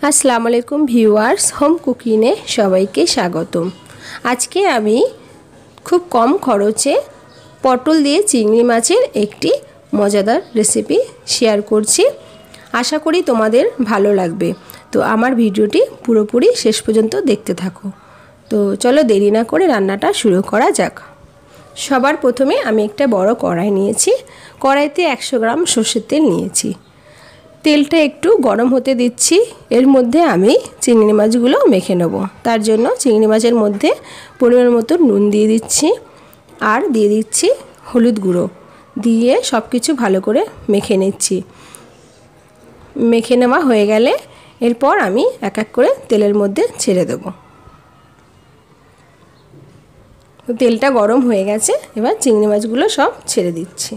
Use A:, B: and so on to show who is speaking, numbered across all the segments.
A: আসসালামু আলাইকুম viewers, home কুকিংয়ে সবাইকে স্বাগতম। আজকে আমি খুব কম খরচে পটল দিয়ে চিংড়ি মাছের একটি মজাদার রেসিপি শেয়ার করছি। আশা করি তোমাদের ভালো লাগবে। তো আমার ভিডিওটি পুরোপুরি শেষ পর্যন্ত দেখতে থাকো। তো চলো দেরি না করে রান্নাটা শুরু করা যাক। সবার প্রথমে আমি একটা বড় কড়াই নিয়েছি। কড়াইতে 100 গ্রাম সর্ষের তেল নিয়েছি। তেলটা একটু গরম হতে দিচ্ছি। এর মধ্যে আমি চিংড়ি মাছগুলো মেখে নেব। তার জন্য চিংড়ি মাছের মধ্যে পরিমাণ মতো নুন দিয়ে দিচ্ছি, আর দিয়ে দিচ্ছি হলুদ গুঁড়ো, দিয়ে সব কিছু ভালো করে মেখে নিচ্ছি। মেখে নেওয়া হয়ে গেলে এরপর আমি এক এক করে তেলের মধ্যে ছেড়ে দেব। তেলটা গরম হয়ে গেছে, এবার চিংড়ি মাছগুলো সব ছেড়ে দিচ্ছি।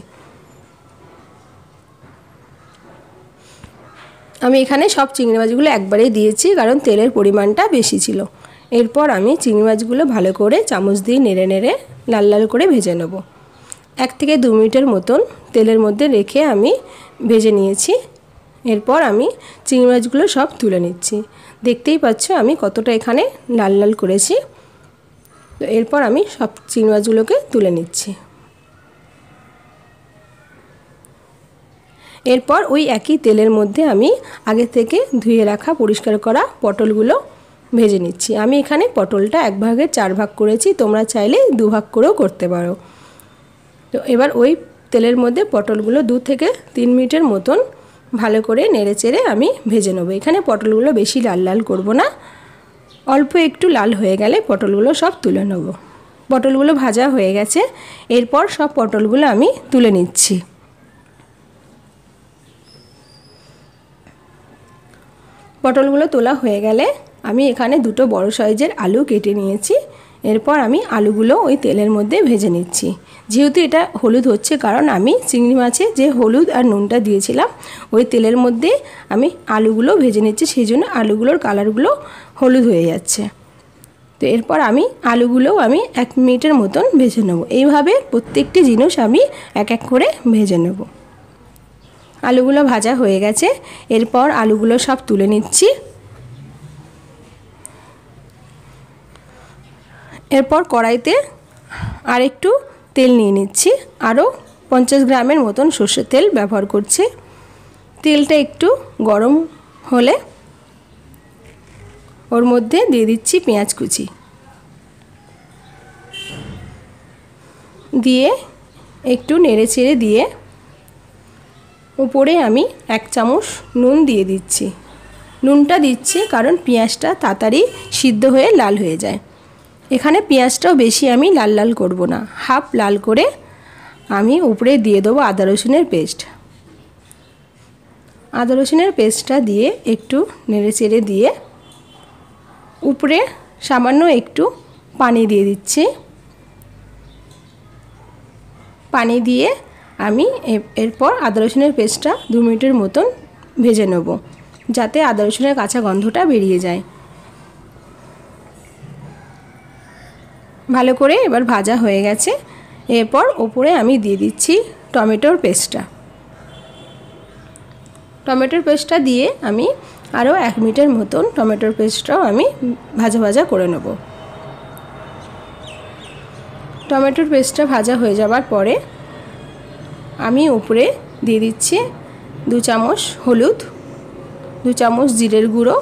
A: আমি এখানে সব চিংড়ি মাছগুলো একবারেই দিয়েছি, কারণ তেলের পরিমাণটা বেশি ছিল। এরপর আমি চিংড়ি মাছগুলো ভালো করে চামচ দিয়ে নেড়ে নেড়ে লাল লাল করে ভেজে নেব। 1 থেকে 2 মিনিটের মতন তেলের মধ্যে রেখে আমি ভেজে নিয়েছি। এরপর আমি চিংড়ি মাছগুলো সব তুলে নিচ্ছি। দেখতেই পাচ্ছ আমি কতটা এখানে লাল লাল করেছি। তো এরপর আমি সব চিংড়ি মাছগুলোকে তুলে নিচ্ছি। এরপর ওই একই তেলের মধ্যে আমি আগে থেকে ধুয়ে রাখা পরিষ্কার করা পটলগুলো ভেজে নিচ্ছি। আমি এখানে পটলটা 1 ভাগের 4 ভাগ করেছি, তোমরা চাইলে 2 ভাগ করেও করতে পারো। তো এবার ওই তেলের মধ্যে পটলগুলো 2 থেকে 3 মিনিটের মতন ভালো করে নেড়ে চেড়ে আমি ভেজে নেব। এখানে পটলগুলো বেশি লাল লাল করব না, অল্প একটু লাল হয়ে গেলে পটলগুলো সব তুলে নেব। পটলগুলো ভাজা হয়ে গেছে, এরপর সব পটলগুলো আমি তুলে নিচ্ছি। পটলগুলো তোলা হয়ে গেলে আমি এখানে 2টো বড় সাইজের আলু কেটে নিয়েছি। এরপর আমি আলুগুলো ওই তেলের মধ্যে ভেজে নিচ্ছি। যেহেতু এটা হলুদ হচ্ছে, কারণ আমি চিংড়ি মাছে যে হলুদ আর নুনটা দিয়েছিলাম ওই তেলের মধ্যে আমি আলুগুলো ভেজে নিচ্ছি, সেই জন্য আলুগুলোর কালারগুলো হলুদ হয়ে যাচ্ছে। তো এরপর আমি আলুগুলোও আমি 1 মিনিটের মতন ভেজে নেব। এইভাবে প্রত্যেকটি জিনিস আমি এক এক করে ভেজে নেব। আলুগুলো ভাজা হয়ে গেছে, এরপর আলুগুলো সব তুলে নিচ্ছি। এরপর কড়াইতে আর একটু তেল নিয়ে নিচ্ছি, আরও 50 গ্রামের মতন সর্ষের তেল ব্যবহার করছি। তেলটা একটু গরম হলে ওর মধ্যে দিয়ে দিচ্ছি পেঁয়াজ কুচি, দিয়ে একটু নেড়ে চেড়ে দিয়ে উপরে আমি 1 চামচ নুন দিয়ে দিচ্ছি। নুনটা দিচ্ছি কারণ পেঁয়াজটা তাড়াতাড়ি সিদ্ধ হয়ে লাল হয়ে যায়। এখানে পেঁয়াজটাও বেশি আমি লাল লাল করব না, হাফ লাল করে আমি উপরে দিয়ে দেবো আদা রসুনের পেস্ট। আদা রসুনের পেস্টটা দিয়ে একটু নেড়ে চেড়ে দিয়ে উপরে সামান্য একটু পানি দিয়ে দিচ্ছি। পানি দিয়ে আমি এরপর আদা রসুনের পেস্টটা 2 মিনিটের মতন ভেজে নেব, যাতে আদা রসুনের কাঁচা গন্ধটা বেরিয়ে যায়। ভালো করে এবার ভাজা হয়ে গেছে। এরপর ওপরে আমি দিয়ে দিচ্ছি টমেটোর পেস্টটা। টমেটোর পেস্টটা দিয়ে আমি আরও 1 মিনিটের মতন টমেটোর পেস্টটাও আমি ভাজা ভাজা করে নেব। টমেটোর পেস্টটা ভাজা হয়ে যাওয়ার পরে আমি উপরে দিয়ে দিচ্ছি 2 চামচ হলুদ, 2 চামচ জিরের গুঁড়ো,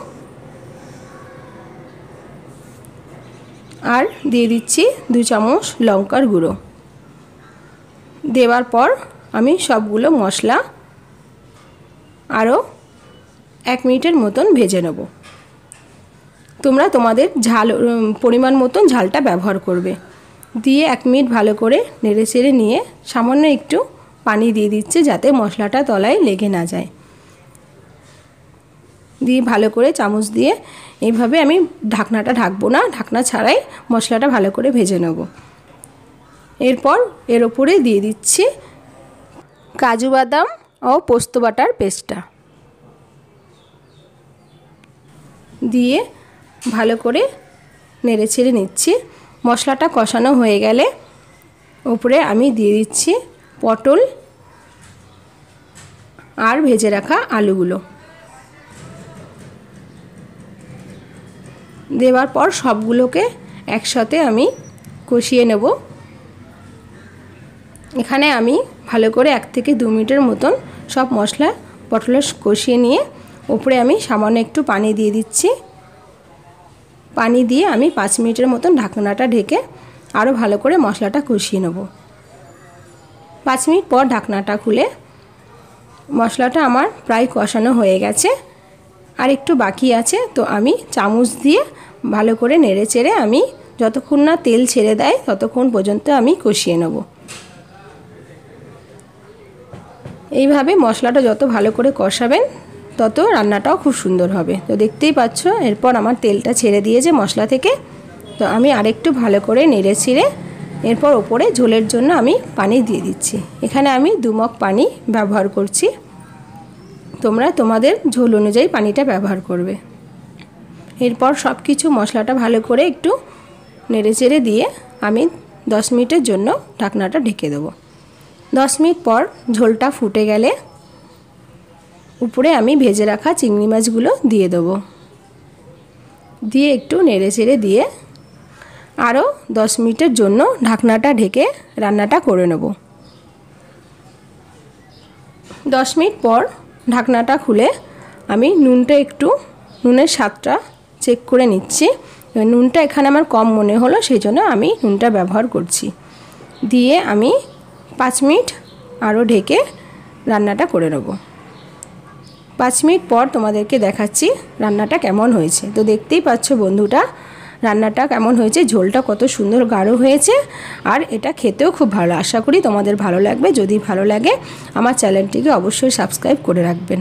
A: আর দিয়ে দিচ্ছি 2 চামচ লঙ্কার গুঁড়ো। দেওয়ার পর আমি সবগুলো মশলা আরও 1 মিনিটের মতন ভেজে নেব। তোমরা তোমাদের ঝাল পরিমাণ মতন ঝালটা ব্যবহার করবে। দিয়ে 1 মিনিট ভালো করে নেড়ে চেড়ে নিয়ে সামান্য একটু পানি দিয়ে দিচ্ছে, যাতে মশলাটা তলায় লেগে না যায়। দিয়ে ভালো করে চামচ দিয়ে এইভাবে আমি ঢাকনাটা ঢাকবো না, ঢাকনা ছাড়াই মশলাটা ভালো করে ভেজে নেব। এরপর এর ওপরে দিয়ে দিচ্ছি কাজু বাদাম ও পোস্ত বাটার পেস্টটা, দিয়ে ভালো করে নেড়ে চেড়ে নিচ্ছি। মশলাটা কষানো হয়ে গেলে ওপরে আমি দিয়ে দিচ্ছি পটল আর ভেজে রাখা আলুগুলো। দেওয়ার পর সবগুলোকে একসাথে আমি কষিয়ে নেব। এখানে আমি ভালো করে 1 থেকে 2 মিনিটের মতন সব মশলা পটলের কষিয়ে নিয়ে উপরে আমি সামান্য একটু পানি দিয়ে দিচ্ছি। পানি দিয়ে আমি 5 মিনিটের মতন ঢাকনাটা ঢেকে আরও ভালো করে মশলাটা কষিয়ে নেব। 5 মিনিট পর ঢাকনাটা খুলে মশলাটা আমার প্রায় কষানো হয়ে গেছে, আর একটু বাকি আছে। তো আমি চামচ দিয়ে ভালো করে নেড়ে চেড়ে আমি যতক্ষণ না তেল ছেড়ে দেয় ততক্ষণ পর্যন্ত আমি কষিয়ে নেব। এইভাবে মশলাটা যত ভালো করে কষাবেন তত রান্নাটাও খুব সুন্দর হবে। তো দেখতেই পাচ্ছ এরপর আমার তেলটা ছেড়ে দিয়েছে মশলা থেকে। তো আমি আরেকটু ভালো করে নেড়ে ছিঁড়ে এরপর ওপরে ঝোলের জন্য আমি পানি দিয়ে দিচ্ছি। এখানে আমি 2 মগ পানি ব্যবহার করছি, তোমরা তোমাদের ঝোল অনুযায়ী পানিটা ব্যবহার করবে। এরপর সব কিছু মশলাটা ভালো করে একটু নেড়ে চেড়ে দিয়ে আমি 10 মিনিটের জন্য ঢাকনাটা ঢেকে দেবো। 10 মিনিট পর ঝোলটা ফুটে গেলে উপরে আমি ভেজে রাখা চিংড়ি মাছগুলো দিয়ে দেবো। দিয়ে একটু নেড়ে চেড়ে দিয়ে আরও 10 মিনিটের জন্য ঢাকনাটা ঢেকে রান্নাটা করে নেব। 10 মিনিট পর ঢাকনাটা খুলে আমি নুনের স্বাদটা চেক করে নিচ্ছি। নুনটা এখানে আমার কম মনে হলো, সেই জন্য আমি নুনটা ব্যবহার করছি। দিয়ে আমি 5 মিনিট আরও ঢেকে রান্নাটা করে নেব। 5 মিনিট পর তোমাদেরকে দেখাচ্ছি রান্নাটা কেমন হয়েছে। তো দেখতেই পাচ্ছ বন্ধুটা রান্নাটা কেমন হয়েছে, ঝোলটা কত সুন্দর গাঢ় হয়েছে, আর এটা খেতেও খুব ভালো। আশা করি তোমাদের ভালো লাগবে। যদি ভালো লাগে আমার চ্যানেলটিকে অবশ্যই সাবস্ক্রাইব করে রাখবেন।